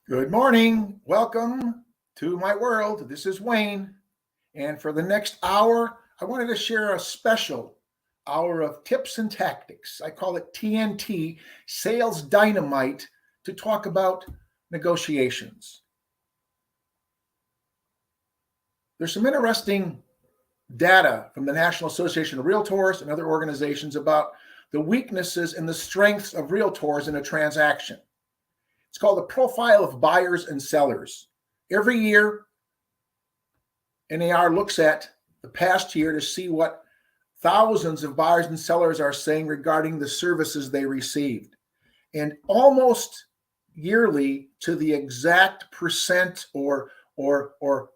Good morning. Welcome to my world. This is Wayne. And for the next hour, I wanted to share a special hour of tips and tactics. I call it T'nT, Sales Dynamite, to talk about negotiations. There's some interesting data from the National Association of Realtors and other organizations about the weaknesses and the strengths of realtors in a transaction. It's called the profile of buyers and sellers. Every year, NAR looks at the past year to see what thousands of buyers and sellers are saying regarding the services they received. And almost yearly, to the exact percent or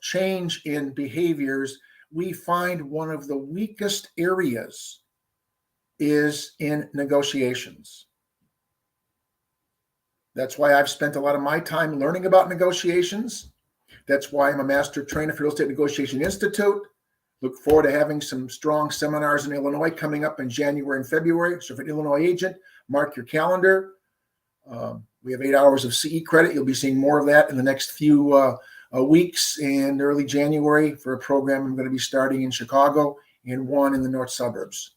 change in behaviors, we find one of the weakest areas is in negotiations. That's why I've spent a lot of my time learning about negotiations. That's why I'm a master trainer for Real Estate Negotiation Institute. Look forward to having some strong seminars in Illinois coming up in January and February. So if you're an Illinois agent, mark your calendar. We have 8 hours of CE credit. You'll be seeing more of that in the next few weeks and early January for a program I'm going to be starting in Chicago and one in the north suburbs.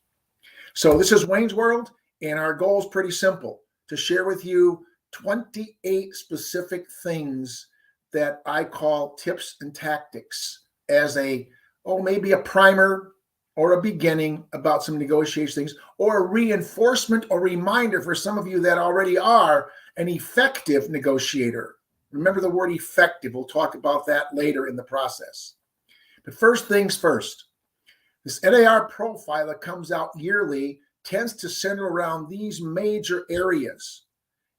So this is Wayne's World, and our goal is pretty simple: to share with you 28 specific things that I call tips and tactics as maybe a primer or a beginning about some negotiation things, or a reinforcement or reminder for some of you that already are an effective negotiator. Remember the word effective. We'll talk about that later in the process. But first things first, this NAR profile that comes out yearly tends to center around these major areas.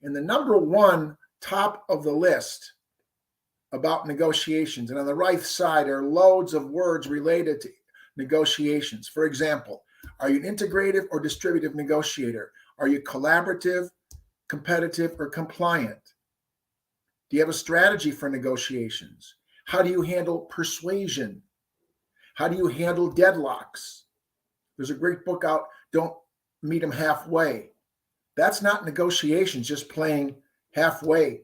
And the number one top of the list about negotiations, and on the right side are loads of words related to negotiations. For example, are you an integrative or distributive negotiator? Are you collaborative, competitive, or compliant? Do you have a strategy for negotiations? How do you handle persuasion? How do you handle deadlocks? There's a great book out, Don't Meet Them Halfway. That's not negotiations, just playing halfway.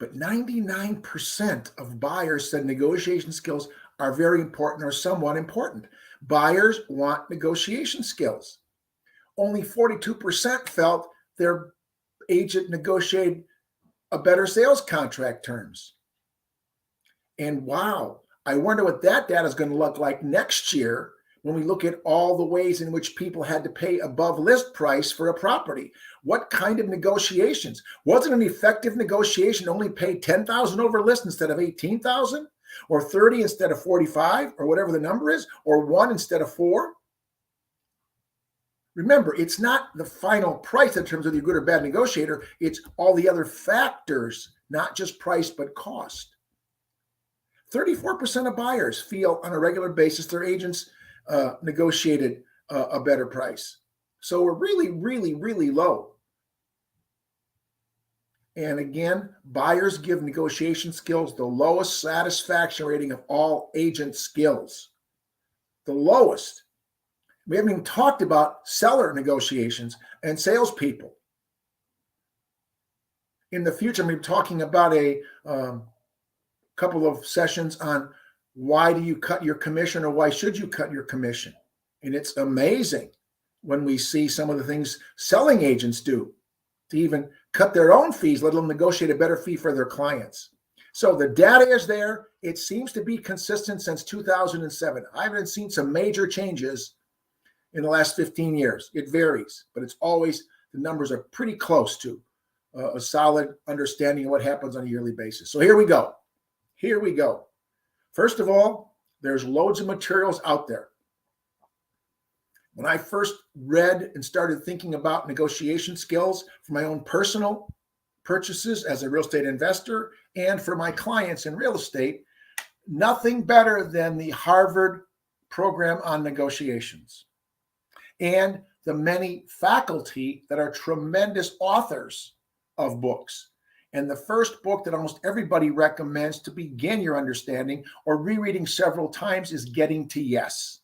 But 99% of buyers said negotiation skills are very important or somewhat important. Buyers want negotiation skills. Only 42% felt their agent negotiated a better sales contract terms. And wow, I wonder what that data is going to look like next year when we look at all the ways in which people had to pay above list price for a property. What kind of negotiations? Was it an effective negotiation to only pay $10,000 over list instead of $18,000, or 30 instead of 45, or whatever the number is, or 1 instead of 4? Remember, it's not the final price in terms of you're good or bad negotiator. It's all the other factors, not just price, but cost. 34% of buyers feel on a regular basis their agents negotiated a better price. So we're really, really, really low. And again, buyers give negotiation skills the lowest satisfaction rating of all agent skills. The lowest. We haven't even talked about seller negotiations and salespeople. In the future, I'm going to be talking about a couple of sessions on why do you cut your commission, or why should you cut your commission? And it's amazing when we see some of the things selling agents do to even cut their own fees, let alone negotiate a better fee for their clients. So the data is there. It seems to be consistent since 2007. I haven't seen some major changes in the last 15 years. It varies, but it's always, the numbers are pretty close to a solid understanding of what happens on a yearly basis. So here we go. Here we go. First of all, there's loads of materials out there. When I first read and started thinking about negotiation skills for my own personal purchases as a real estate investor and for my clients in real estate, nothing better than the Harvard program on negotiations and the many faculty that are tremendous authors of books. And the first book that almost everybody recommends to begin your understanding or rereading several times is Getting to Yes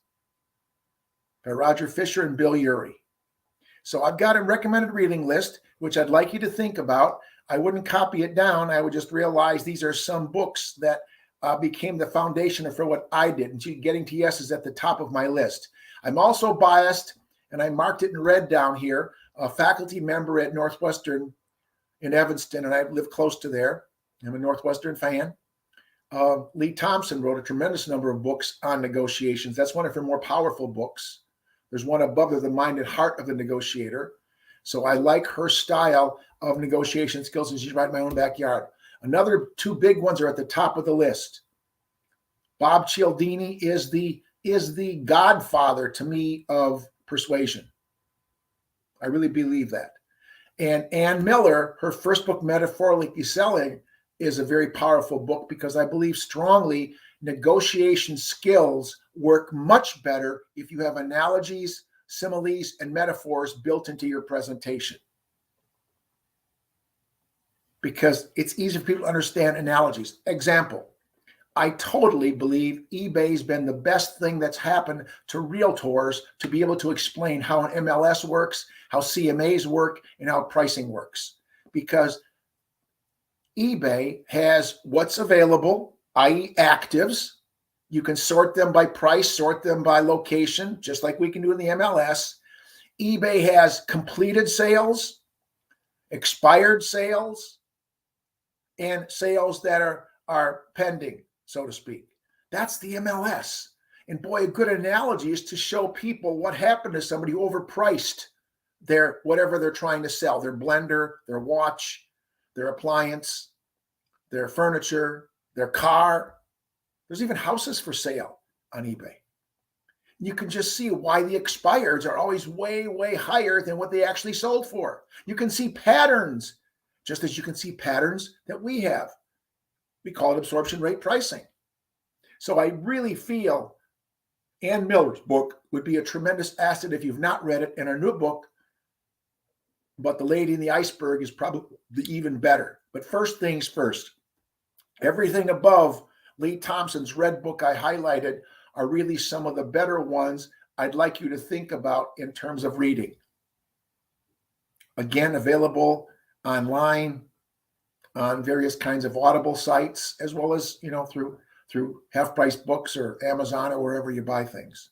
by Roger Fisher and Bill Urey. So I've got a recommended reading list, which I'd like you to think about. I wouldn't copy it down. I would just realize these are some books that became the foundation for what I did. And Getting to Yes is at the top of my list. I'm also biased, and I marked it in red down here, a faculty member at Northwestern in Evanston, and I live close to there. I'm a Northwestern fan. Lee Thompson wrote a tremendous number of books on negotiations. That's one of her more powerful books. There's one above her, The Mind and Heart of the Negotiator. So I like her style of negotiation skills, and she's right in my own backyard. Another two big ones are at the top of the list. Bob Cialdini is the godfather to me of persuasion. I really believe that. And Ann Miller, her first book, Metaphorically Selling, is a very powerful book because I believe strongly negotiation skills work much better if you have analogies, similes, and metaphors built into your presentation. Because it's easy for people to understand analogies. Example, I totally believe eBay's been the best thing that's happened to realtors to be able to explain how an MLS works, how CMAs work, and how pricing works. Because eBay has what's available, i.e. actives. You can sort them by price, sort them by location, just like we can do in the MLS. eBay has completed sales, expired sales, and sales that are pending, so to speak. That's the MLS. And boy, a good analogy is to show people what happened to somebody who overpriced their whatever they're trying to sell, their blender, their watch, their appliance, their furniture, their car. There's even houses for sale on eBay. You can just see why the expireds are always way, way higher than what they actually sold for. You can see patterns, just as you can see patterns that we have. We call it absorption rate pricing. So I really feel Ann Miller's book would be a tremendous asset if you've not read it, and her new book, But the Lady in the Iceberg, is probably even better. But first things first, everything above Lee Thompson's red book I highlighted are really some of the better ones I'd like you to think about in terms of reading. Again, available online on various kinds of Audible sites, as well as, through half-price books or Amazon or wherever you buy things.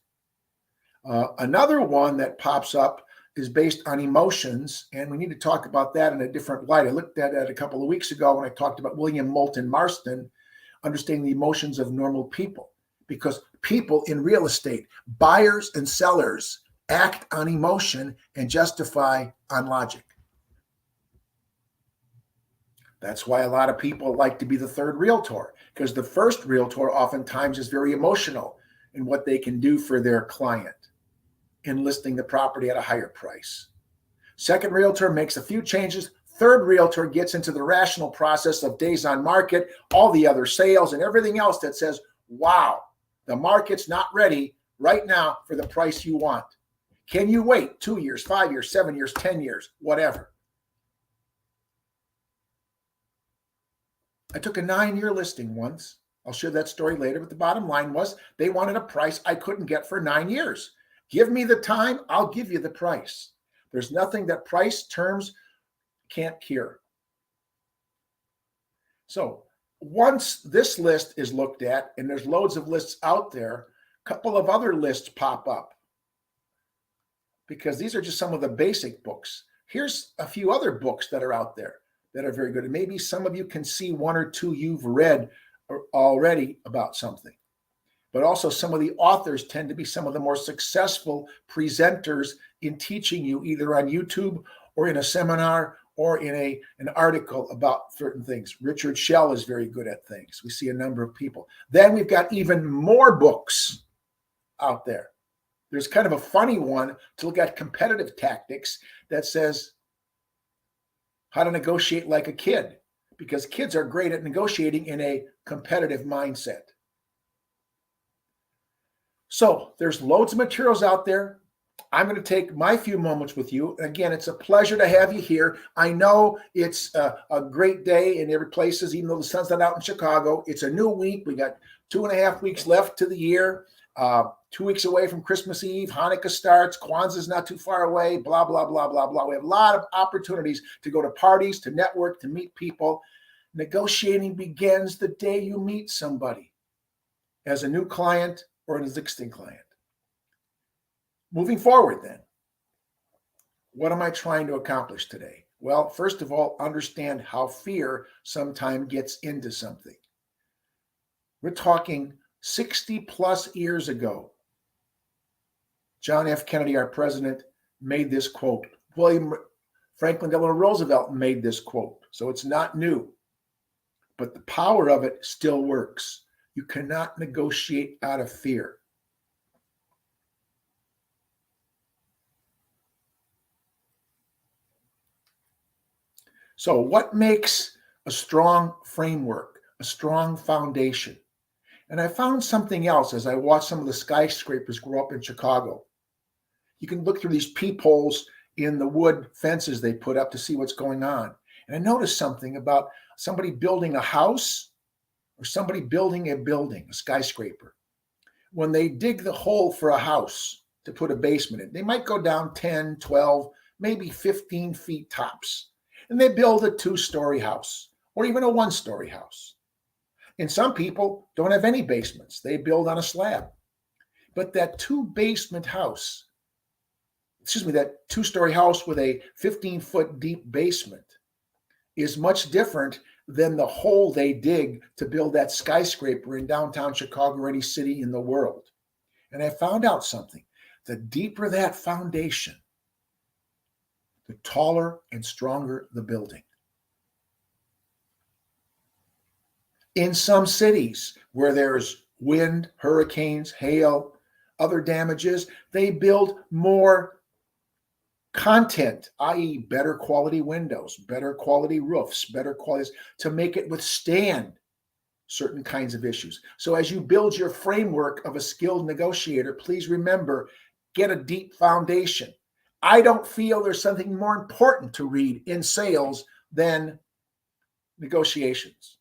Another one that pops up is based on emotions, and we need to talk about that in a different light. I looked at it a couple of weeks ago when I talked about William Moulton Marston, understanding the emotions of normal people, because people in real estate, buyers and sellers, act on emotion and justify on logic. That's why a lot of people like to be the third realtor, because the first realtor oftentimes is very emotional in what they can do for their client in listing the property at a higher price. Second realtor makes a few changes. Third realtor gets into the rational process of days on market, all the other sales and everything else that says, wow, the market's not ready right now for the price you want. Can you wait 2 years, 5 years, 7 years, 10 years, whatever? I took a 9-year listing once. I'll share that story later, but the bottom line was they wanted a price I couldn't get for 9 years. Give me the time, I'll give you the price. There's nothing that price terms can't cure. So once this list is looked at, and there's loads of lists out there, a couple of other lists pop up, because these are just some of the basic books. Here's a few other books that are out there that are very good. And maybe some of you can see one or two you've read already about something. But also some of the authors tend to be some of the more successful presenters in teaching you, either on YouTube or in a seminar or in an article about certain things. Richard Schell is very good at things. We see a number of people. Then we've got even more books out there. There's kind of a funny one to look at competitive tactics that says how to negotiate like a kid, because kids are great at negotiating in a competitive mindset. So there's loads of materials out there. I'm going to take my few moments with you. Again, it's a pleasure to have you here. I know it's a great day in every places, even though the sun's not out in Chicago. It's a new week. We got 2.5 weeks left to the year. 2 weeks away from Christmas Eve, Hanukkah starts, Kwanzaa's not too far away, blah, blah, blah, blah, blah. We have a lot of opportunities to go to parties, to network, to meet people. Negotiating begins the day you meet somebody as a new client or an existing client. Moving forward then, what am I trying to accomplish today? Well, first of all, understand how fear sometimes gets into something. We're talking 60 plus years ago. John F. Kennedy, our president, made this quote. William Franklin Delano Roosevelt made this quote. So it's not new, but the power of it still works. You cannot negotiate out of fear. So what makes a strong framework, a strong foundation? And I found something else as I watched some of the skyscrapers grow up in Chicago. You can look through these peepholes in the wood fences they put up to see what's going on. And I noticed something about somebody building a house or somebody building a building, a skyscraper. When they dig the hole for a house to put a basement in, they might go down 10, 12, maybe 15 feet tops. And they build a 2-story house or even a 1-story house. And some people don't have any basements. They build on a slab. But that 2-basement house, that 2-story house with a 15-foot deep basement is much different than the hole they dig to build that skyscraper in downtown Chicago or any city in the world. And I found out something. The deeper that foundation, the taller and stronger the building. In some cities where there's wind, hurricanes, hail, other damages, they build more content, i.e. better quality windows, better quality roofs, better qualities to make it withstand certain kinds of issues. So as you build your framework of a skilled negotiator, please remember, get a deep foundation. I don't feel there's something more important to read in sales than negotiations.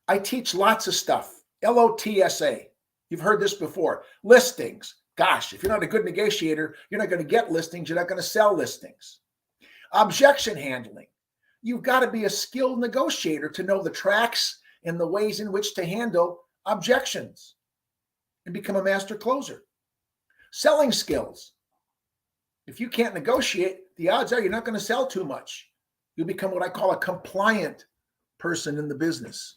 I teach lots of stuff. LOTSA. You've heard this before. Listings. Gosh, if you're not a good negotiator, you're not going to get listings. You're not going to sell listings. Objection handling. You've got to be a skilled negotiator to know the tracks and the ways in which to handle objections and become a master closer. Selling skills. If you can't negotiate, the odds are you're not going to sell too much. You'll become what I call a compliant person in the business.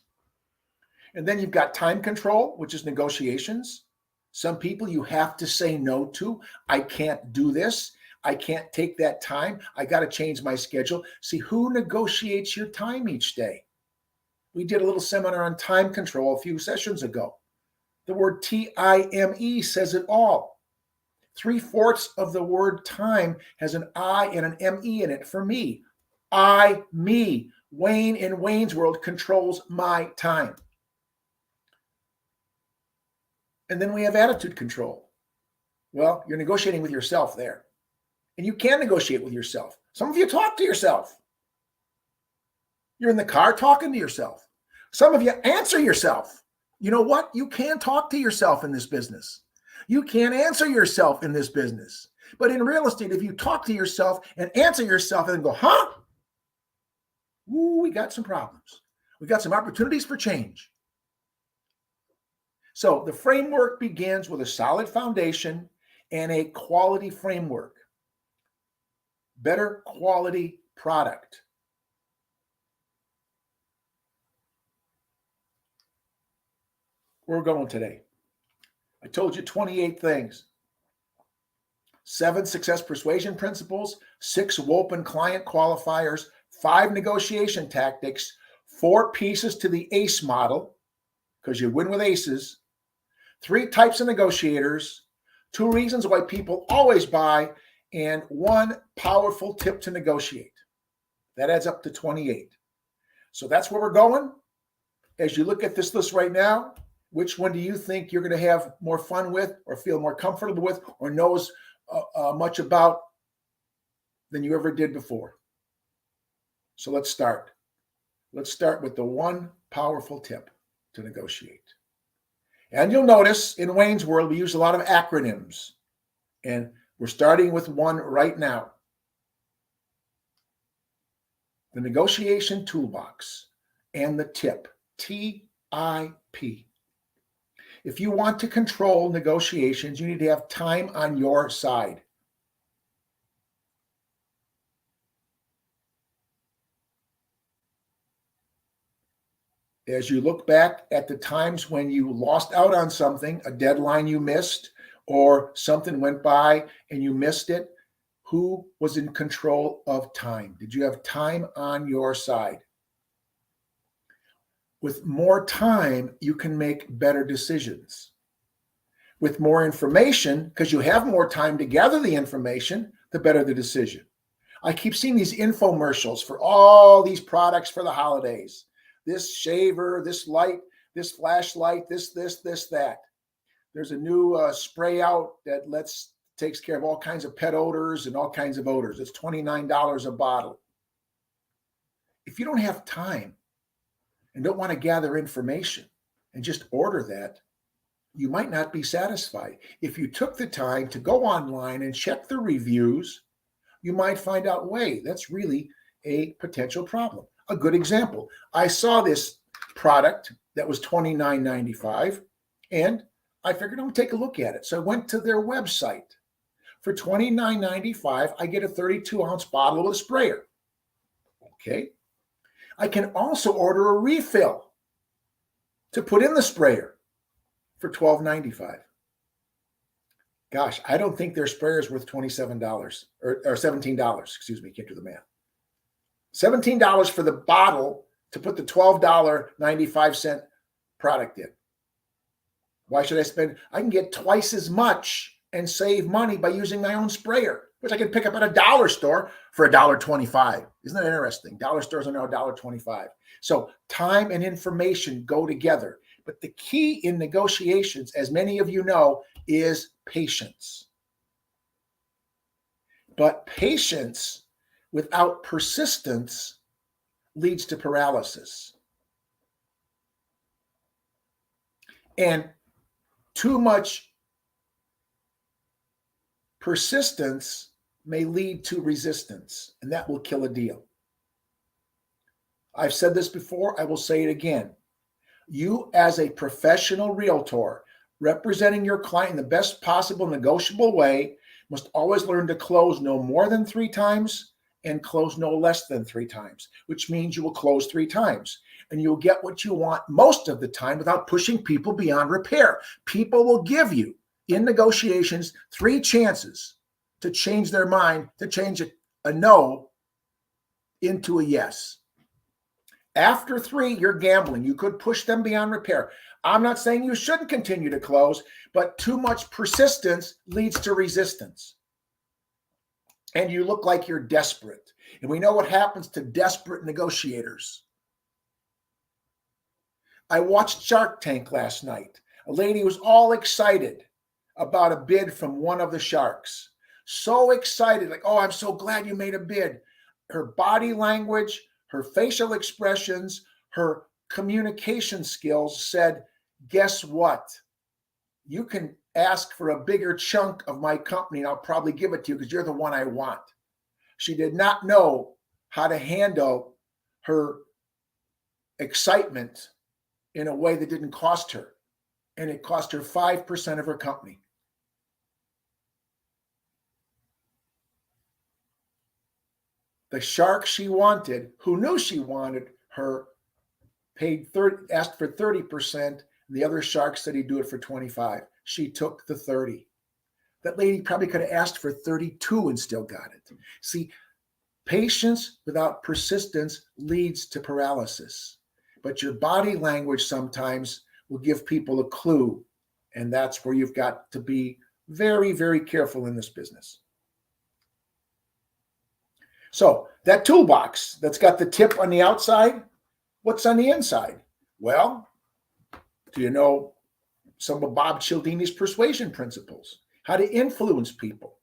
And then you've got time control, which is negotiations. Some people you have to say no to. I can't do this. I can't take that time. I got to change my schedule. See, who negotiates your time each day? We did a little seminar on time control a few sessions ago. The word TIME says it all. 3/4 of the word time has an I and an ME in it for me. I, me. Wayne in Wayne's World controls my time. And then we have attitude control. Well, you're negotiating with yourself there. And you can negotiate with yourself. Some of you talk to yourself. You're in the car talking to yourself. Some of you answer yourself. You know what? You can talk to yourself in this business. You can answer yourself in this business. But in real estate, if you talk to yourself and answer yourself and then go, huh? Ooh, we got some problems. We got some opportunities for change. So the framework begins with a solid foundation and a quality framework. Better quality product. Where we're going today. I told you 28 things. 7 success persuasion principles, 6 open client qualifiers, 5 negotiation tactics, 4 pieces to the ACE model, because you win with ACEs, 3 types of negotiators, 2 reasons why people always buy, and 1 powerful tip to negotiate. That adds up to 28. So that's where we're going. As you look at this list right now, which one do you think you're going to have more fun with or feel more comfortable with or knows much about than you ever did before? So let's start. Let's start with the 1 powerful tip to negotiate. And you'll notice in Wayne's World, we use a lot of acronyms. And we're starting with one right now. The negotiation toolbox and the tip, TIP. If you want to control negotiations, you need to have time on your side. As you look back at the times when you lost out on something, a deadline you missed, or something went by and you missed it, who was in control of time? Did you have time on your side? With more time, you can make better decisions. With more information, because you have more time to gather the information, the better the decision. I keep seeing these infomercials for all these products for the holidays. This shaver, this light, this flashlight, this, that. There's a new spray out that takes care of all kinds of pet odors and all kinds of odors. It's $29 a bottle. If you don't have time and don't want to gather information and just order that, you might not be satisfied. If you took the time to go online and check the reviews, you might find out, wait, that's really a potential problem. A good example, I saw this product that was $29.95, and I figured I'll take a look at it. So I went to their website. For $29.95, I get a 32-ounce bottle with a sprayer. Okay. I can also order a refill to put in the sprayer for $12.95. Gosh, I don't think their sprayer is worth $27 or $17. Excuse me, can't do the math. $17 for the bottle to put the $12.95 product in. Why should I spend? I can get twice as much and save money by using my own sprayer, which I can pick up at a dollar store for $1.25. Isn't that interesting? Dollar stores are now $1.25. So time and information go together. But the key in negotiations, as many of you know, is patience. But patience without persistence leads to paralysis. And too much persistence may lead to resistance, and that will kill a deal. I've said this before, I will say it again. You, as a professional realtor, representing your client in the best possible negotiable way, must always learn to close no more than 3 times and close no less than 3 times, which means you will close 3 times. And you'll get what you want most of the time without pushing people beyond repair. People will give you, in negotiations, 3 chances to change their mind, to change a no into a yes. After 3, you're gambling. You could push them beyond repair. I'm not saying you shouldn't continue to close, but too much persistence leads to resistance. And you look like you're desperate. And we know what happens to desperate negotiators. I watched Shark Tank last night. A lady was all excited about a bid from one of the sharks. So excited, like, oh, I'm so glad you made a bid. Her body language, her facial expressions, her communication skills said, guess what? You can ask for a bigger chunk of my company and I'll probably give it to you because you're the one I want. She did not know how to handle her excitement in a way that didn't cost her. And it cost her 5% of her company. The shark she wanted, who knew she wanted her, asked for 30%. The other shark said he'd do it for 25. She took the 30. That lady probably could have asked for 32 and still got it. See, patience without persistence leads to paralysis. But your body language sometimes will give people a clue. And that's where you've got to be very, very careful in this business. So that toolbox that's got the tip on the outside, what's on the inside? Well, do you know some of Bob Cialdini's persuasion principles? How to influence people.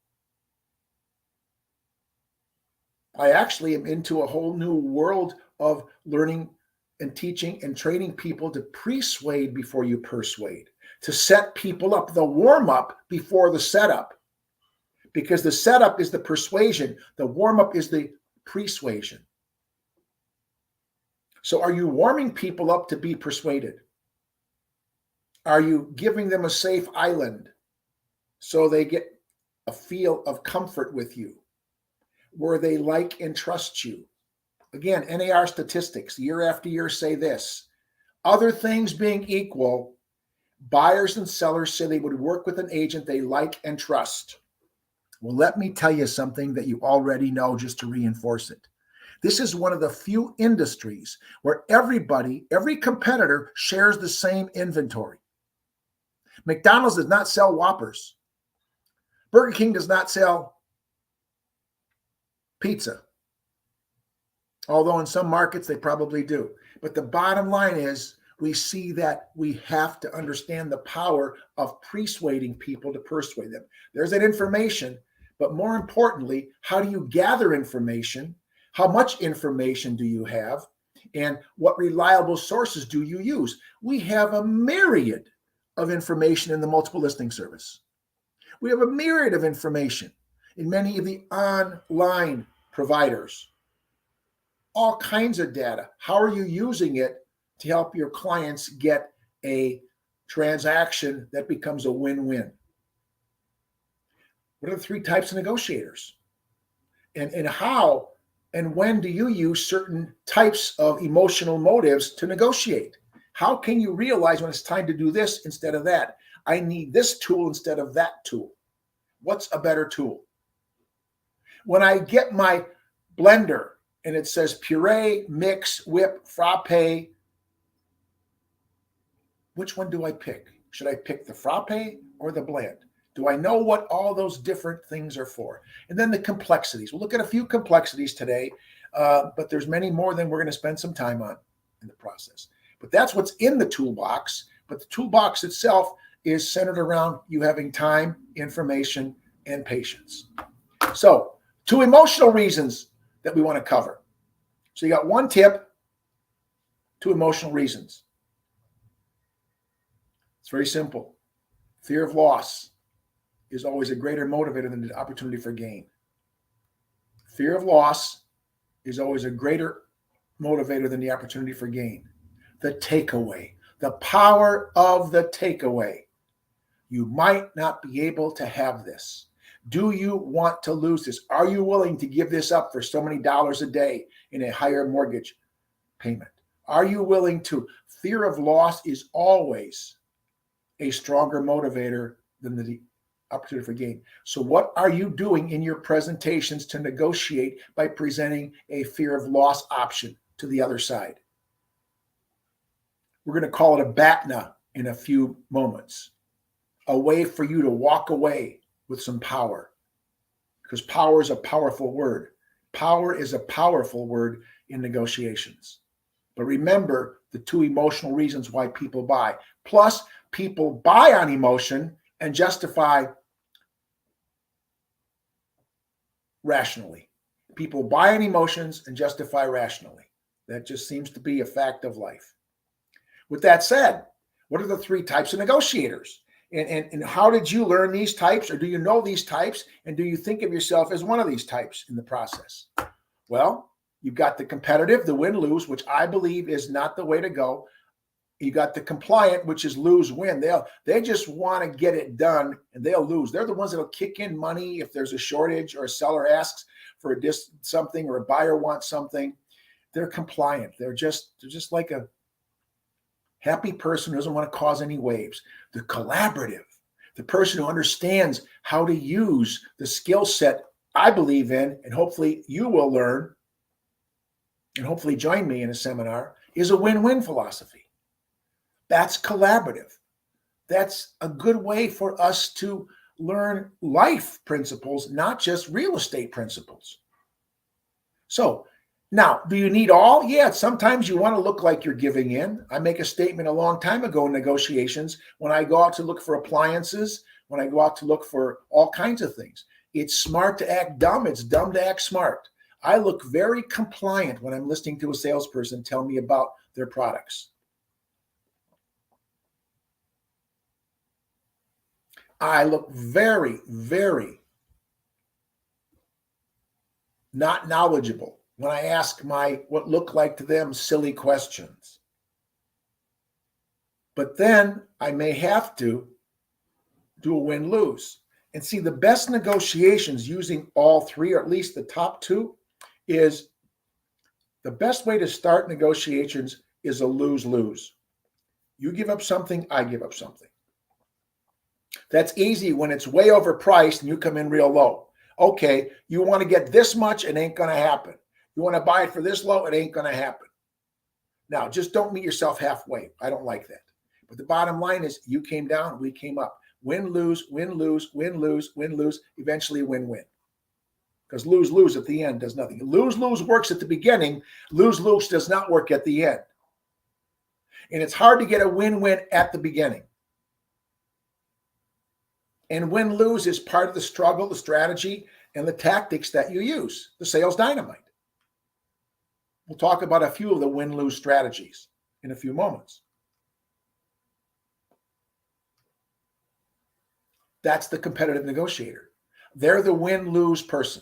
I actually am into a whole new world of learning and teaching and training people to persuade before you persuade. to set people up, the warm up before the setup, because the setup is the persuasion, the warm up is the persuasion. So are you warming people up to be persuaded? Are you giving them a safe island so they get a feel of comfort with you, where they like and trust you? Again, NAR statistics year after year say this: other things being equal, buyers and sellers say they would work with an agent they like and trust. Well, let me tell you something that you already know just to reinforce it. This is one of the few industries where everybody, every competitor shares the same inventory. McDonald's does not sell Whoppers. Burger King does not sell pizza, although in some markets they probably do. But the bottom line is, we see that we have to understand the power of persuading people to persuade them. There's that information, but more importantly, how do you gather information? How much information do you have? And what reliable sources do you use? We have a myriad of information in the multiple listing service. We have a myriad of information in many of the online providers. All kinds of data. How are you using it to help your clients get a transaction that becomes a win-win? What are the three types of negotiators? And how and when do you use certain types of emotional motives to negotiate? How can you realize when it's time to do this instead of that? I need this tool instead of that tool. What's a better tool? When I get my blender and it says puree, mix, whip, frappe, which one do I pick? Should I pick the frappe or the blend? Do I know what all those different things are for? And then the complexities. We'll look at a few complexities today, but there's many more than we're going to spend some time on in the process. But that's what's in the toolbox. But the toolbox itself is centered around you having time, information, and patience. So 2 emotional reasons that we want to cover. So you got 1 tip, 2 emotional reasons. It's very simple. Fear of loss is always a greater motivator than the opportunity for gain. Fear of loss is always a greater motivator than the opportunity for gain. The takeaway, the power of the takeaway. You might not be able to have this. Do you want to lose this? Are you willing to give this up for so many dollars a day in a higher mortgage payment? Are you willing to? Fear of loss is always a stronger motivator than the opportunity for gain. So what are you doing in your presentations to negotiate by presenting a fear of loss option to the other side? We're going to call it a BATNA in a few moments. A way for you to walk away with some power, because power is a powerful word. Power is a powerful word in negotiations. But remember the 2 emotional reasons why people buy. Plus, people buy on emotion and justify rationally. People buy on emotions and justify rationally. That just seems to be a fact of life. With that said, what are the 3 types of negotiators? And how did you learn these types, or do you know these types, and do you think of yourself as one of these types in the process? Well, you've got the competitive, the win-lose, which I believe is not the way to go. You got the compliant, which is lose-win. They just want to get it done, and they'll lose. They're the ones that'll kick in money if there's a shortage or a seller asks for something or a buyer wants something. They're compliant. They're just like a happy person who doesn't want to cause any waves. The collaborative, the person who understands how to use the skill set I believe in, and hopefully you will learn, and hopefully join me in a seminar, is a win-win philosophy. That's collaborative. That's a good way for us to learn life principles, not just real estate principles. So now, do you need all? Yeah, sometimes you want to look like you're giving in. I make a statement a long time ago in negotiations when I go out to look for appliances, when I go out to look for all kinds of things. It's smart to act dumb. It's dumb to act smart. I look very compliant when I'm listening to a salesperson tell me about their products. I look very, very not knowledgeable when I ask what look like to them silly questions. But then I may have to do a win-lose. And see, the best negotiations using all three, or at least the top two, is the best way to start negotiations is a lose-lose. You give up something, I give up something. That's easy when it's way overpriced and you come in real low. Okay, you want to get this much, it ain't going to happen. You want to buy it for this low, it ain't going to happen. Now, just don't meet yourself halfway. I don't like that. But the bottom line is you came down, we came up. Win, lose, win, lose, win, lose, win, lose, eventually win-win. Because lose-lose at the end does nothing. Lose-lose works at the beginning. Lose-lose does not work at the end. And it's hard to get a win-win at the beginning. And win-lose is part of the struggle, the strategy, and the tactics that you use, the sales dynamite. We'll talk about a few of the win-lose strategies in a few moments. That's the competitive negotiator. They're the win-lose person.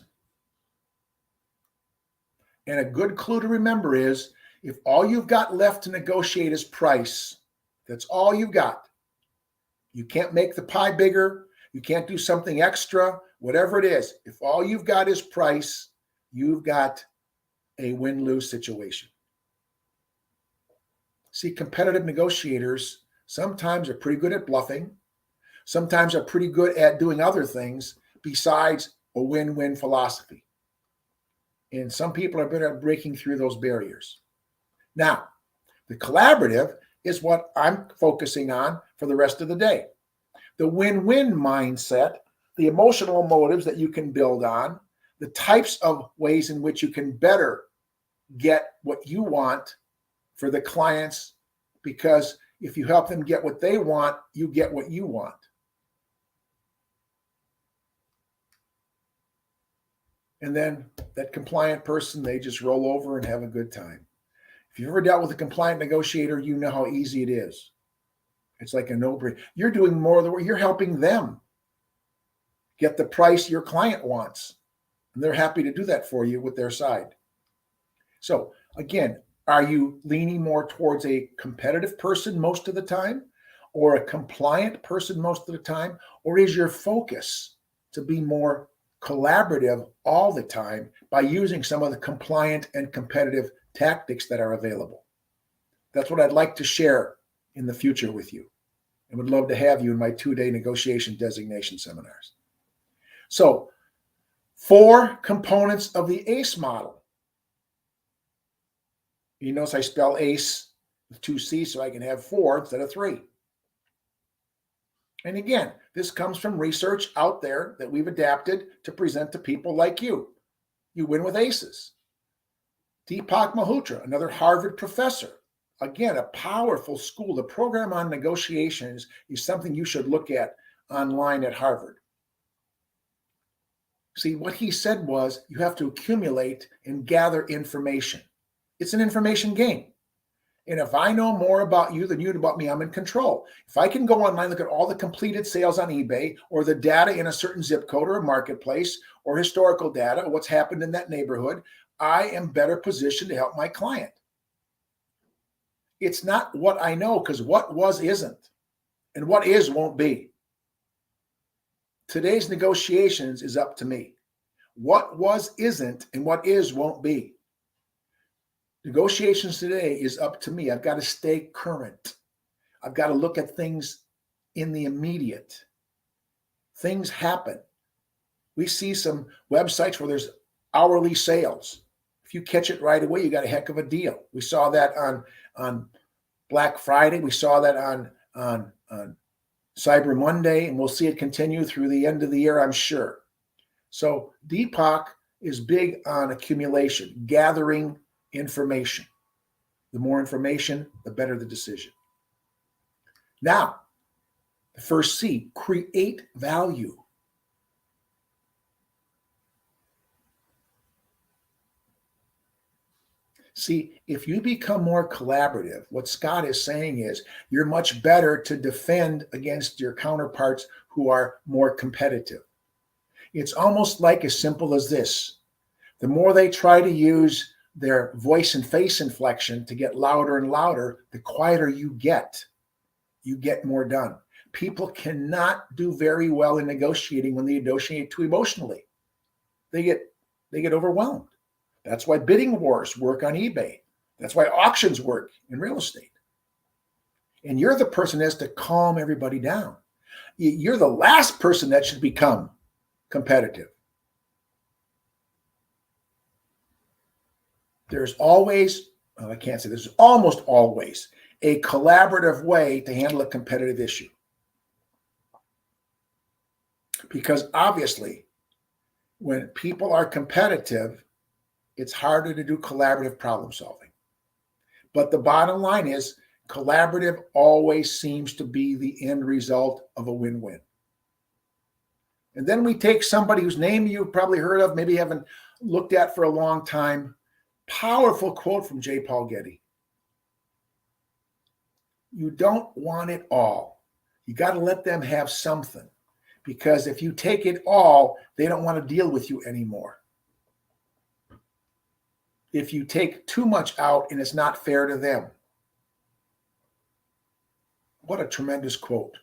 And a good clue to remember is if all you've got left to negotiate is price, that's all you've got. You can't make the pie bigger. You can't do something extra, whatever it is. If all you've got is price, you've got a win-lose situation. See, competitive negotiators sometimes are pretty good at bluffing. Sometimes are pretty good at doing other things besides a win-win philosophy. And some people are better at breaking through those barriers. Now, the collaborative is what I'm focusing on for the rest of the day. The win-win mindset, the emotional motives that you can build on, the types of ways in which you can better get what you want for the clients, because if you help them get what they want, you get what you want. And then that compliant person, they just roll over and have a good time. If you've ever dealt with a compliant negotiator, you know how easy it is. It's like a no-brainer. You're doing more of the work. You're helping them get the price your client wants. And they're happy to do that for you with their side. So again, are you leaning more towards a competitive person most of the time, or a compliant person most of the time? Or is your focus to be more collaborative all the time by using some of the compliant and competitive tactics that are available? That's what I'd like to share in the future with you, and would love to have you in my 2-day negotiation designation seminars. So, 4 components of the ACE model. You notice I spell ACE with 2 C's so I can have 4 instead of 3. And again, this comes from research out there that we've adapted to present to people like you. You win with ACEs. Deepak Malhotra, another Harvard professor. Again, a powerful school. The program on negotiations is something you should look at online at Harvard. See, what he said was you have to accumulate and gather information. It's an information game. And if I know more about you than you know about me, I'm in control. If I can go online, look at all the completed sales on eBay, or the data in a certain zip code or a marketplace, or historical data, or what's happened in that neighborhood, I am better positioned to help my client. It's not what I know, because what was isn't, and what is won't be. Today's negotiations is up to me. What was isn't, and what is won't be. Negotiations today is up to me. I've got to stay current. I've got to look at things in the immediate. Things happen. We see some websites where there's hourly sales. If you catch it right away, you got a heck of a deal. We saw that on Black Friday. We saw that on Cyber Monday, and we'll see it continue through the end of the year, I'm sure. So Deepak is big on accumulation, gathering information. The more information, the better the decision. Now, the first C, create value. See, if you become more collaborative, what Scott is saying is you're much better to defend against your counterparts who are more competitive. It's almost like as simple as this. The more they try to use their voice and face inflection to get louder and louder, the quieter you get more done. People cannot do very well in negotiating when they negotiate too emotionally. They get overwhelmed. That's why bidding wars work on eBay. That's why auctions work in real estate. And you're the person that has to calm everybody down. You're the last person that should become competitive. There's always, well, I can't say there's almost always a collaborative way to handle a competitive issue. Because obviously, when people are competitive, it's harder to do collaborative problem solving. But the bottom line is collaborative always seems to be the end result of a win-win. And then we take somebody whose name you've probably heard of, maybe haven't looked at for a long time. Powerful quote from J. Paul Getty. You don't want it all. You got to let them have something. Because if you take it all, they don't want to deal with you anymore. If you take too much out and it's not fair to them. What a tremendous quote.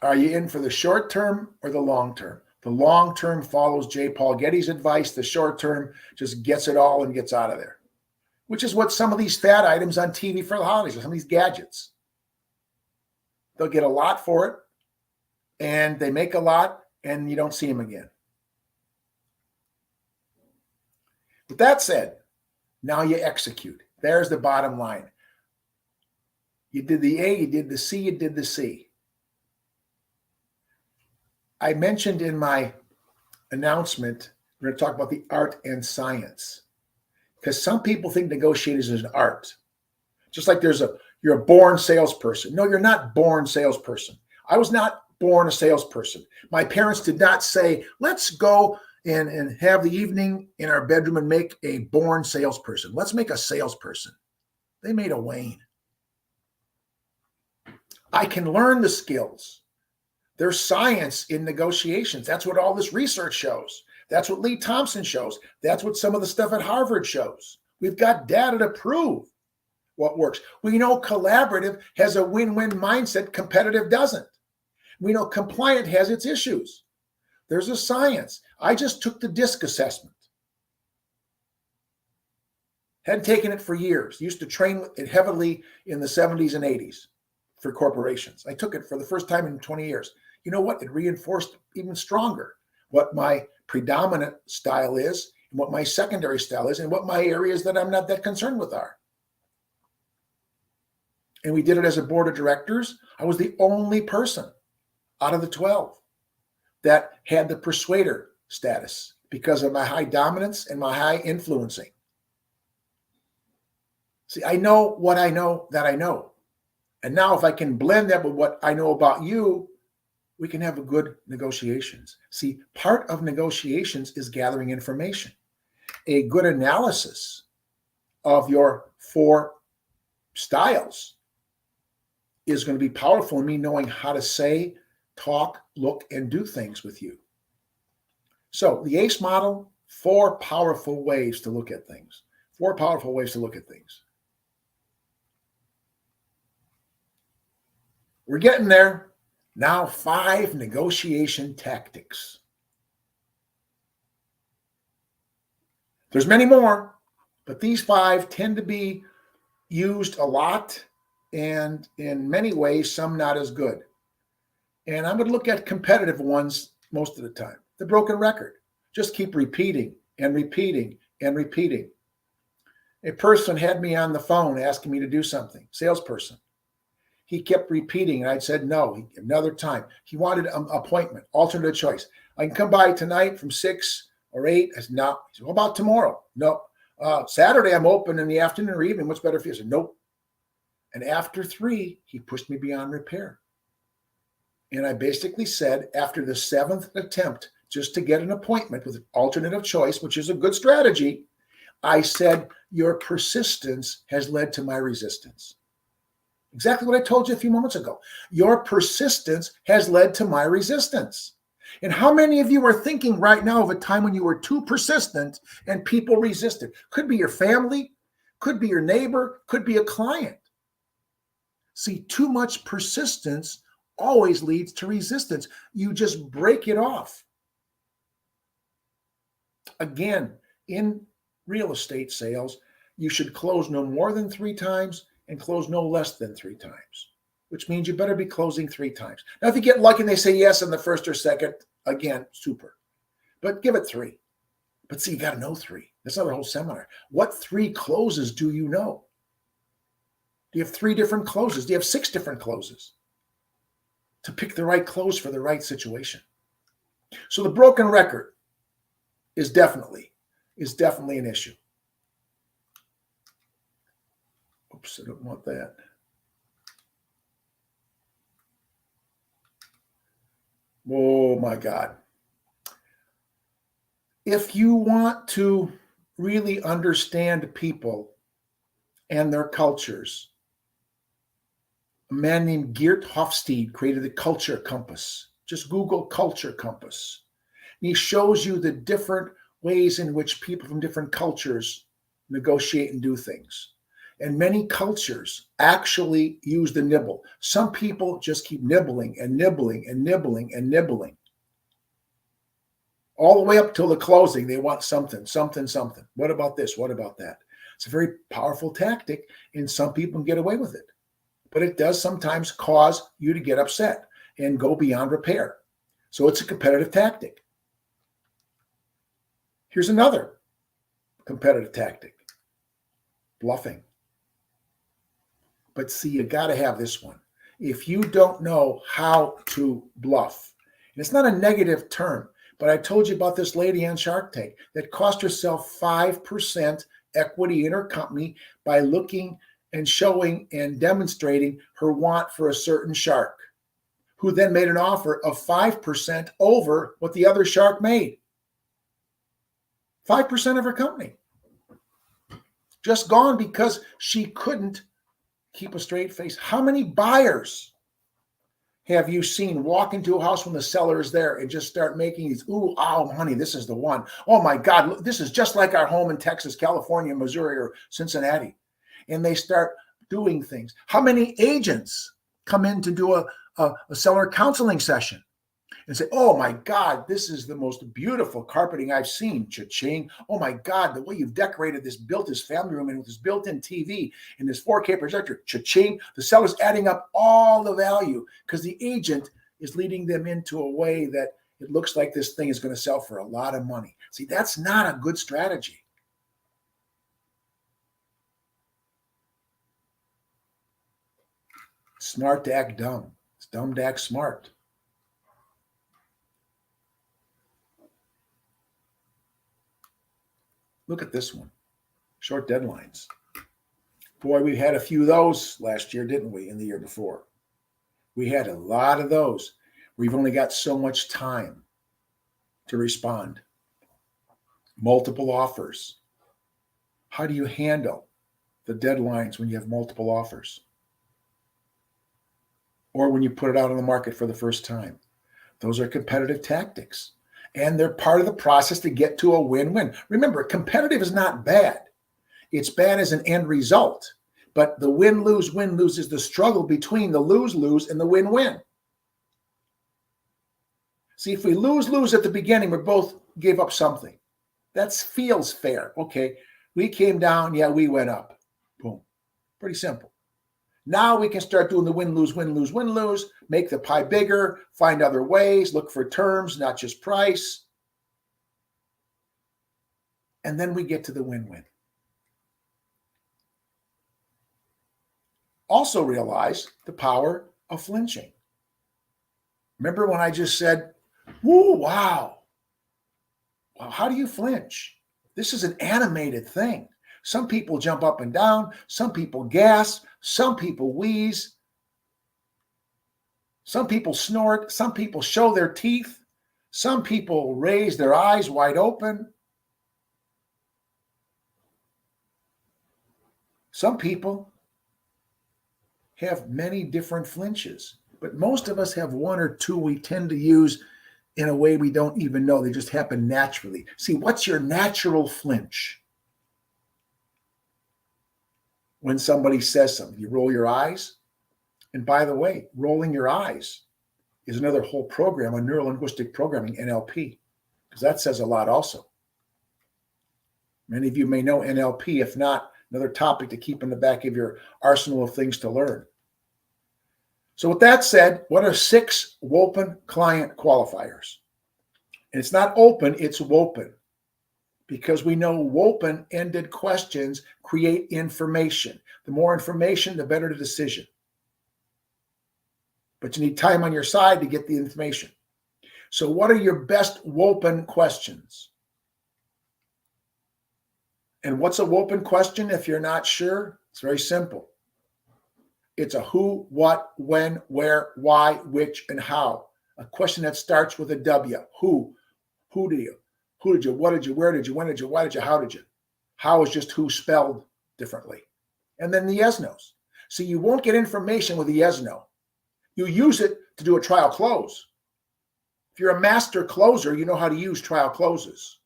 Are you in for the short term or the long term? The long term follows J. Paul Getty's advice. The short term just gets it all and gets out of there, which is what some of these fad items on TV for the holidays, some of these gadgets. They'll get a lot for it, and they make a lot, and you don't see them again. With that said, now you execute. There's the bottom line. You did the A, you did the C, you did the C. I mentioned in my announcement, we're going to talk about the art and science. Because some people think negotiating is an art. Just like you're a born salesperson. No, you're not born salesperson. I was not born a salesperson. My parents did not say, let's go and have the evening in our bedroom and make a born salesperson. Let's make a salesperson. They made a Wayne. I can learn the skills. There's science in negotiations. That's what all this research shows. That's what Lee Thompson shows. That's what some of the stuff at Harvard shows. We've got data to prove what works. We know collaborative has a win-win mindset. Competitive doesn't. We know compliant has its issues. There's a science. I just took the DISC assessment. Hadn't taken it for years. Used to train it heavily in the 70s and 80s for corporations. I took it for the first time in 20 years. You know what? It reinforced even stronger what my predominant style is, and what my secondary style is, and what my areas that I'm not that concerned with are. And we did it as a board of directors. I was the only person out of the 12 that had the persuader status because of my high dominance and my high influencing. See, I know what I know that I know. And now if I can blend that with what I know about you, we can have a good negotiations. See, part of negotiations is gathering information. A good analysis of your 4 styles is going to be powerful in me knowing how to say, talk, look, and do things with you. So the ACE model, 4 powerful ways to look at things. 4 powerful ways to look at things. We're getting there. Now 5 negotiation tactics. There's many more, but these 5 tend to be used a lot, and in many ways, some not as good. And I'm going to look at competitive ones most of the time. The broken record. Just keep repeating and repeating and repeating. A person had me on the phone asking me to do something, salesperson. He kept repeating, and I said no. Another time. He wanted an appointment, alternate choice. I can come by tonight from 6 or 8. I said, no. He said, what about tomorrow? No. Saturday, I'm open in the afternoon or evening. What's better for you? I said, nope. And after 3, he pushed me beyond repair. And I basically said, after the 7th attempt just to get an appointment with an alternate of choice, which is a good strategy, I said, your persistence has led to my resistance. Exactly what I told you a few moments ago. Your persistence has led to my resistance. And how many of you are thinking right now of a time when you were too persistent and people resisted? Could be your family, could be your neighbor, could be a client. See, too much persistence always leads to resistance. You just break it off. Again, in real estate sales, you should close no more than 3 times and close no less than 3 times, which means you better be closing 3 times. Now, if you get lucky and they say yes in the first or second, again, super. But give it 3. But see, you got to know 3. That's not a whole seminar. What 3 closes do you know? Do you have 3 different closes? Do you have 6 different closes? To pick the right close for the right situation. So the broken record is definitely an issue. Oops, I don't want that. Oh my God. If you want to really understand people and their cultures, a man named Geert Hofstede created the Culture Compass. Just Google Culture Compass. And he shows you the different ways in which people from different cultures negotiate and do things. And many cultures actually use the nibble. Some people just keep nibbling and nibbling and nibbling and nibbling. All the way up till the closing, they want something, something, something. What about this? What about that? It's a very powerful tactic, and some people can get away with it. But it does sometimes cause you to get upset and go beyond repair. So it's a competitive tactic. Here's another competitive tactic: bluffing. But see, you got to have this one. If you don't know how to bluff, and it's not a negative term, but I told you about this lady on Shark Tank that cost herself 5% equity in her company by looking and showing and demonstrating her want for a certain shark, who then made an offer of 5% over what the other shark made. 5% of her company. Just gone because she couldn't keep a straight face. How many buyers have you seen walk into a house when the seller is there and just start making these, ooh, oh, honey, this is the one. Oh my God, look, this is just like our home in Texas, California, Missouri, or Cincinnati. And they start doing things. How many agents come in to do a seller counseling session and say, oh my God, this is the most beautiful carpeting I've seen, cha-ching. Oh my God, the way you've decorated this, built this family room in with this built-in TV and this 4K projector, cha-ching. The seller's adding up all the value because the agent is leading them into a way that it looks like this thing is going to sell for a lot of money. See, that's not a good strategy. Smart to act dumb. It's dumb to act smart. Look at this one. Short deadlines. Boy, we had a few of those last year, didn't we, and the year before? We had a lot of those. We've only got so much time to respond. Multiple offers. How do you handle the deadlines when you have multiple offers? Or when you put it out on the market for the first time? Those are competitive tactics. And they're part of the process to get to a win-win. Remember, competitive is not bad. It's bad as an end result. But the win-lose is the struggle between the lose-lose and the win-win. See, if we lose at the beginning, we both gave up something. That feels fair. Okay, we came down, yeah, we went up. Boom. Pretty simple. Now we can start doing the win-lose, make the pie bigger, find other ways, look for terms, not just price. And then we get to the win-win. Also realize the power of flinching. Remember when I just said, woo, wow. Wow, how do you flinch? This is an animated thing. Some people jump up and down. Some people gasp. Some people wheeze. Some people snort. Some people show their teeth. Some people raise their eyes wide open. Some people have many different flinches, but most of us have one or two we tend to use in a way we don't even know. They just happen naturally. See, what's your natural flinch? When somebody says something, you roll your eyes. And by the way, rolling your eyes is another whole program on neuro-linguistic programming, NLP, because that says a lot also. Many of you may know NLP. If not, another topic to keep in the back of your arsenal of things to learn. So with that said, what are 6 WOPEN client qualifiers? And it's not open, it's WOPEN. Because we know WOPEN-ended questions create information. The more information, the better the decision. But you need time on your side to get the information. So what are your best WOPEN questions? And what's a WOPEN question if you're not sure? It's very simple. It's a who, what, when, where, why, which, and how. A question that starts with a W. Who did you? Who did you? What did you? Where did you? When did you? Why did you? How did you? How is just who spelled differently. And then the yes-nos. So you won't get information with a yes-no. You use it to do a trial close. If you're a master closer, you know how to use trial closes.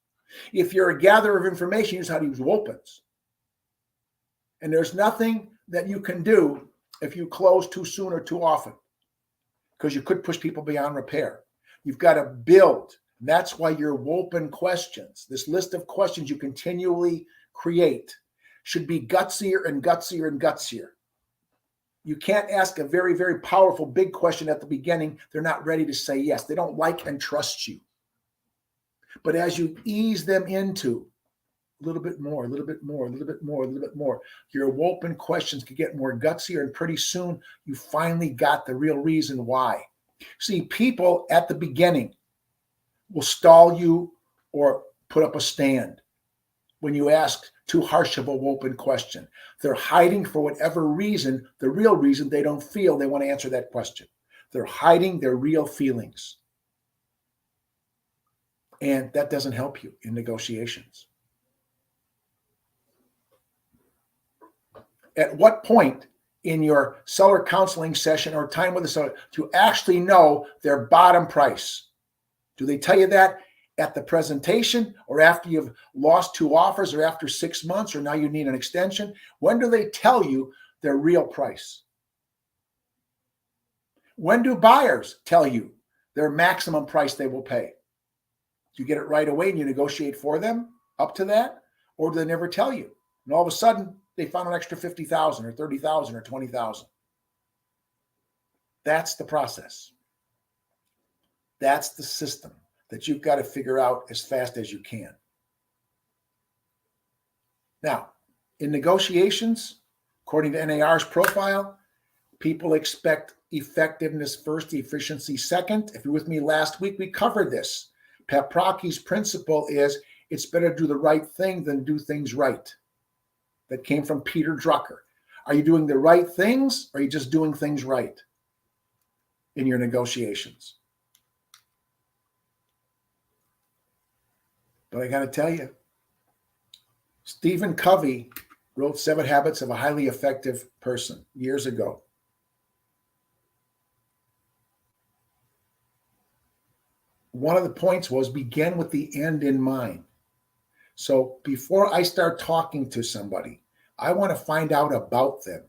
If you're a gatherer of information, you know how to use WOPENs. And there's nothing that you can do if you close too soon or too often, because you could push people beyond repair. You've got to build. And that's why your WOPEN questions, this list of questions you continually create, should be gutsier and gutsier and gutsier. You can't ask a very, very powerful, big question at the beginning. They're not ready to say yes. They don't like and trust you. But as you ease them into a little bit more, a little bit more, a little bit more, a little bit more, your WOPEN questions can get more gutsier, and pretty soon you finally got the real reason why. See, people at the beginning will stall you or put up a stand when you ask too harsh of a WOPEN question. They're hiding for whatever reason, the real reason they don't feel they want to answer that question. They're hiding their real feelings. And that doesn't help you in negotiations. At what point in your seller counseling session or time with the seller do you actually know their bottom price? Do they tell you that at the presentation, or after you've lost 2 offers, or after 6 months, or now you need an extension? When do they tell you their real price? When do buyers tell you their maximum price they will pay? Do you get it right away and you negotiate for them up to that? Or do they never tell you? And all of a sudden, they found an extra $50,000 or $30,000 or $20,000. That's the process. That's the system that you've got to figure out as fast as you can. Now, in negotiations, according to NAR's profile, people expect effectiveness first, efficiency second. If you're with me last week, we covered this. Paprocki's principle is it's better to do the right thing than do things right. That came from Peter Drucker. Are you doing the right things, or are you just doing things right in your negotiations? But I got to tell you, Stephen Covey wrote 7 Habits of a Highly Effective Person years ago. One of the points was begin with the end in mind. So before I start talking to somebody, I want to find out about them.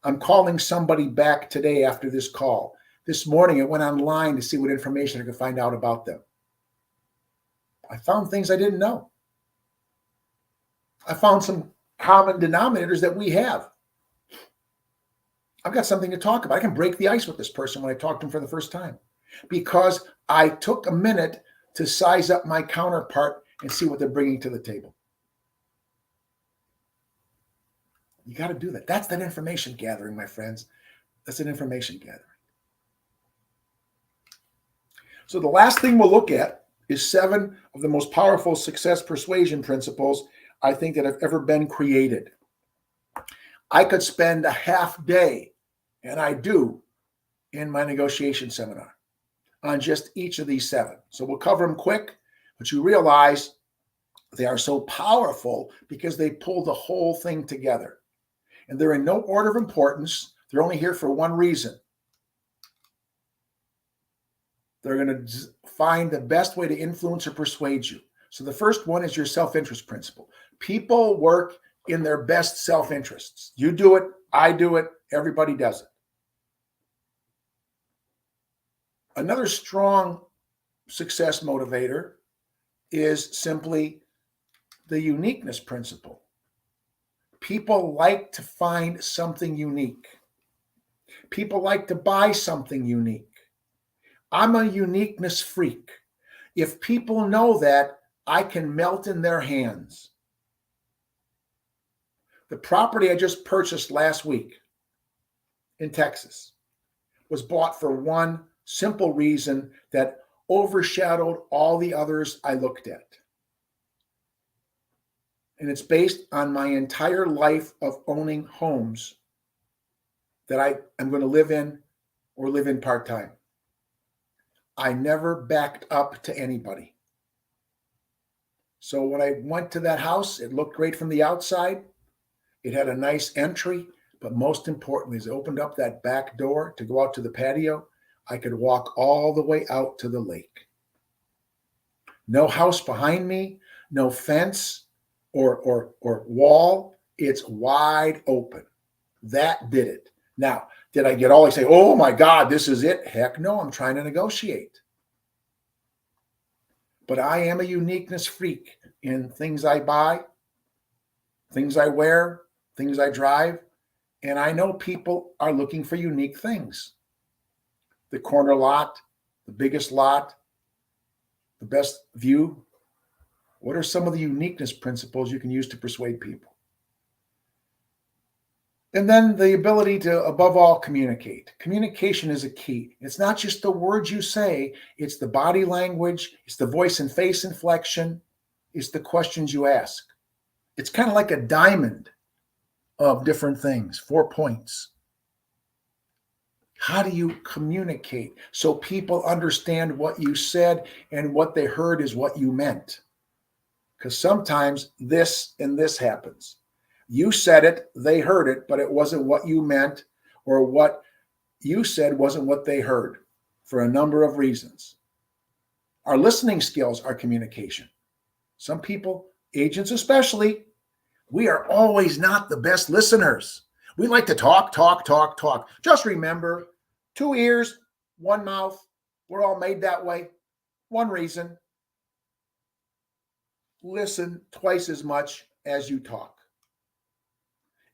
I'm calling somebody back today after this call. This morning, I went online to see what information I could find out about them. I found things I didn't know. I found some common denominators that we have. I've got something to talk about. I can break the ice with this person when I talk to them for the first time, because I took a minute to size up my counterpart and see what they're bringing to the table. You got to do that. That's that information gathering, my friends. That's an information gathering. So the last thing we'll look at is 7 of the most powerful success persuasion principles I think that have ever been created. I could spend a half day, and I do, in my negotiation seminar. on just each of these 7. So we'll cover them quick, but you realize they are so powerful because they pull the whole thing together. And they're in no order of importance. They're only here for one reason. They're going to find the best way to influence or persuade you. So the first one is your self-interest principle. People work in their best self-interests. You do it, I do it, everybody does it. Another strong success motivator is simply the uniqueness principle. People like to find something unique. People like to buy something unique. I'm a uniqueness freak. If people know that, I can melt in their hands. The property I just purchased last week in Texas was bought for one simple reason that overshadowed all the others I looked at. And it's based on my entire life of owning homes that I am going to live in or live in part-time. I never backed up to anybody. So when I went to that house, it looked great from the outside. It had a nice entry, but most importantly, as I opened up that back door to go out to the patio, I could walk all the way out to the lake. No house behind me, no fence or wall. It's wide open. That did it. Now, did I get all I say, oh my God, this is it? Heck no, I'm trying to negotiate. But I am a uniqueness freak in things I buy, things I wear, things I drive. And I know people are looking for unique things. The corner lot, the biggest lot, the best view. What are some of the uniqueness principles you can use to persuade people? And then the ability to, above all, communicate. Communication is a key. It's not just the words you say, it's the body language, it's the voice and face inflection, it's the questions you ask. It's kind of like a diamond of different things, 4 points. How do you communicate so people understand what you said and what they heard is what you meant? Because sometimes this and this happens. You said it, they heard it, but it wasn't what you meant, or what you said wasn't what they heard for a number of reasons. Our listening skills are communication. Some people, agents especially, we are always not the best listeners. We like to talk. Just remember, 2 ears, 1 mouth. We're all made that way. One reason. Listen twice as much as you talk.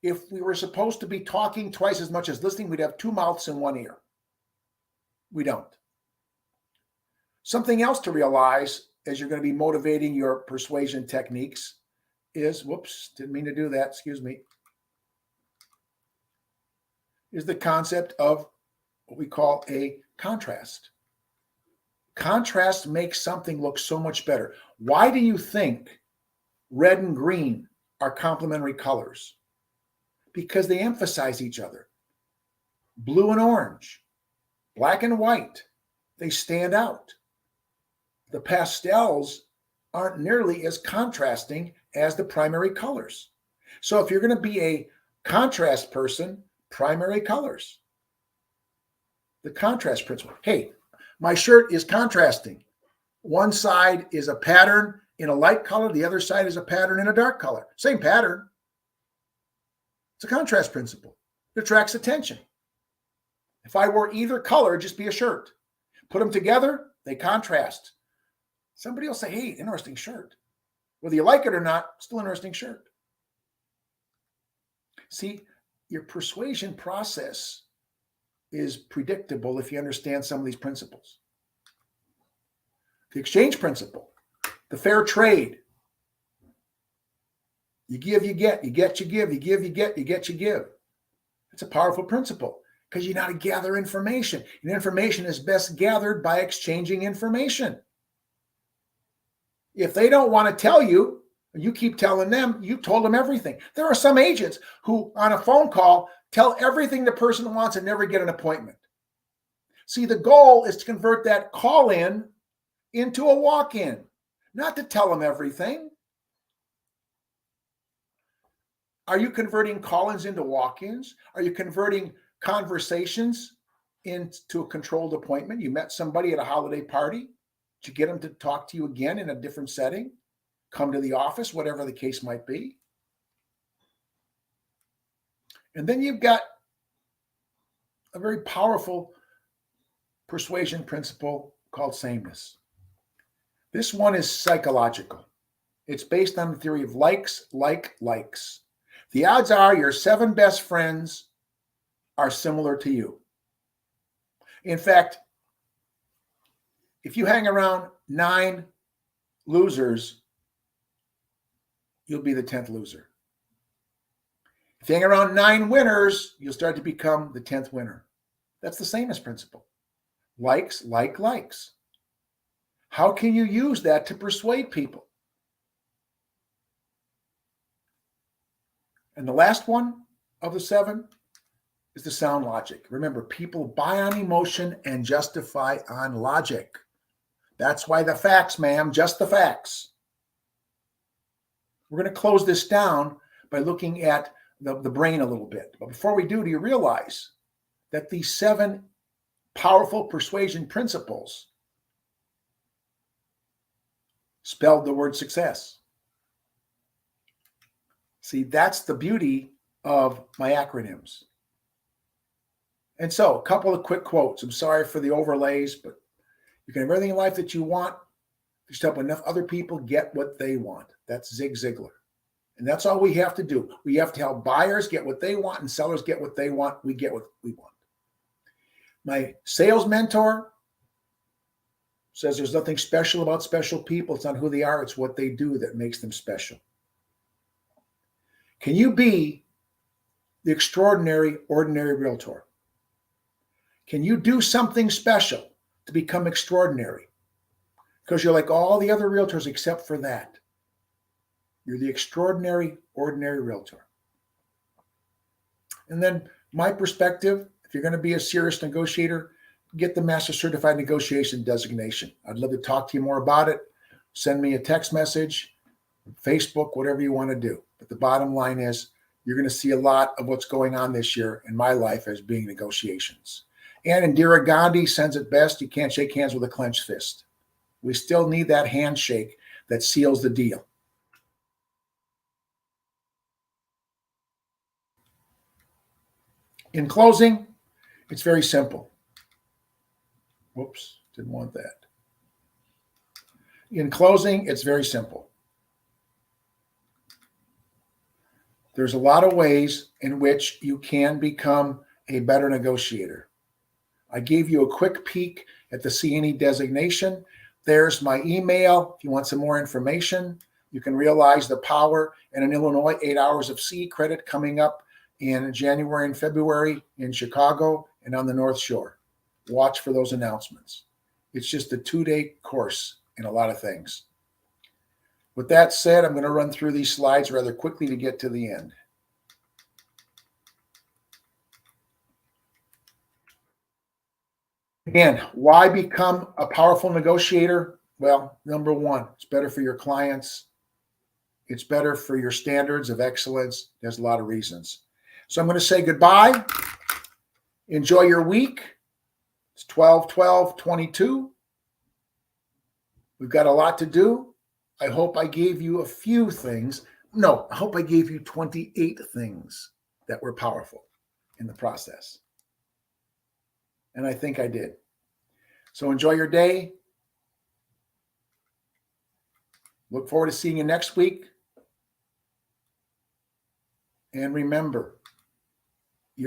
If we were supposed to be talking twice as much as listening, we'd have 2 mouths and 1 ear. We don't. Something else to realize as you're going to be motivating your persuasion techniques is, whoops, didn't mean to do that, excuse me, is the concept of what we call a contrast. Contrast makes something look so much better. Why do you think red and green are complementary colors? Because they emphasize each other. Blue and orange, black and white, they stand out. The pastels aren't nearly as contrasting as the primary colors. So if you're going to be a contrast person, primary colors. The contrast principle. Hey, my shirt is contrasting. One side is a pattern in a light color, the other side is a pattern in a dark color. Same pattern. It's a contrast principle. It attracts attention. If I wore either color, just be a shirt. Put them together, they contrast. Somebody will say, hey, interesting shirt. Whether you like it or not, still interesting shirt. See, your persuasion process is predictable if you understand some of these principles. The exchange principle, the fair trade. You give, you get, you get, you give, you give, you get, you get, you give. It's a powerful principle because you know how to gather information. And information is best gathered by exchanging information. If they don't want to tell you, you keep telling them, you told them everything. There are some agents who on a phone call tell everything the person wants and never get an appointment. See, the goal is to convert that call-in into a walk-in, not to tell them everything. Are you converting call-ins into walk-ins? Are you converting conversations into a controlled appointment? You met somebody at a holiday party. Did you get them to talk to you again in a different setting? Come to the office, whatever the case might be. And then you've got a very powerful persuasion principle called sameness. This one is psychological. It's based on the theory of likes, likes. The odds are your 7 best friends are similar to you. In fact, if you hang around 9 losers, you'll be the 10th loser. If you hang around 9 winners, you'll start to become the 10th winner. That's the sameness principle. Likes, likes. How can you use that to persuade people? And the last one of the 7 is the sound logic. Remember, people buy on emotion and justify on logic. That's why the facts, ma'am, just the facts. We're going to close this down by looking at the brain a little bit. But before we do you realize that these 7 powerful persuasion principles spelled the word success? See, that's the beauty of my acronyms. And so, a couple of quick quotes. I'm sorry for the overlays, but you can have everything in life that you want. Just help enough other people get what they want. That's Zig Ziglar. And that's all we have to do. We have to help buyers get what they want and sellers get what they want. We get what we want. My sales mentor says there's nothing special about special people. It's not who they are. It's what they do that makes them special. Can you be the extraordinary, ordinary realtor? Can you do something special to become extraordinary? Because you're like all the other realtors except for that. You're the extraordinary, ordinary realtor. And then my perspective, if you're going to be a serious negotiator, get the Master Certified Negotiation designation. I'd love to talk to you more about it. Send me a text message, Facebook, whatever you want to do. But the bottom line is you're going to see a lot of what's going on this year in my life as being negotiations. And Indira Gandhi says it best, you can't shake hands with a clenched fist. We still need that handshake that seals the deal. In closing, it's very simple. Whoops, didn't want that. In closing, it's very simple. There's a lot of ways in which you can become a better negotiator. I gave you a quick peek at the CNE designation. There's my email. If you want some more information, you can realize the power. And in Illinois, 8 hours of CE credit coming up in January and February in Chicago and on the North Shore. Watch for those announcements. It's just a 2-day course in a lot of things. With that said, I'm going to run through these slides rather quickly to get to the end. Again, why become a powerful negotiator? Well, number one, it's better for your clients. It's better for your standards of excellence. There's a lot of reasons. So I'm going to say goodbye. Enjoy your week. It's 12/12/22. We've got a lot to do. I hope I gave you a few things. No, I hope I gave you 28 things that were powerful in the process. And I think I did. So enjoy your day. Look forward to seeing you next week. And remember, you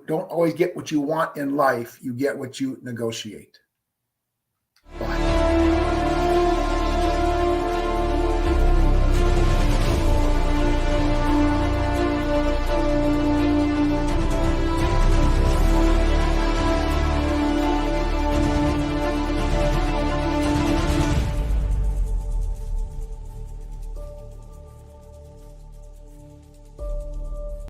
don't always get what you want in life. You get what you negotiate.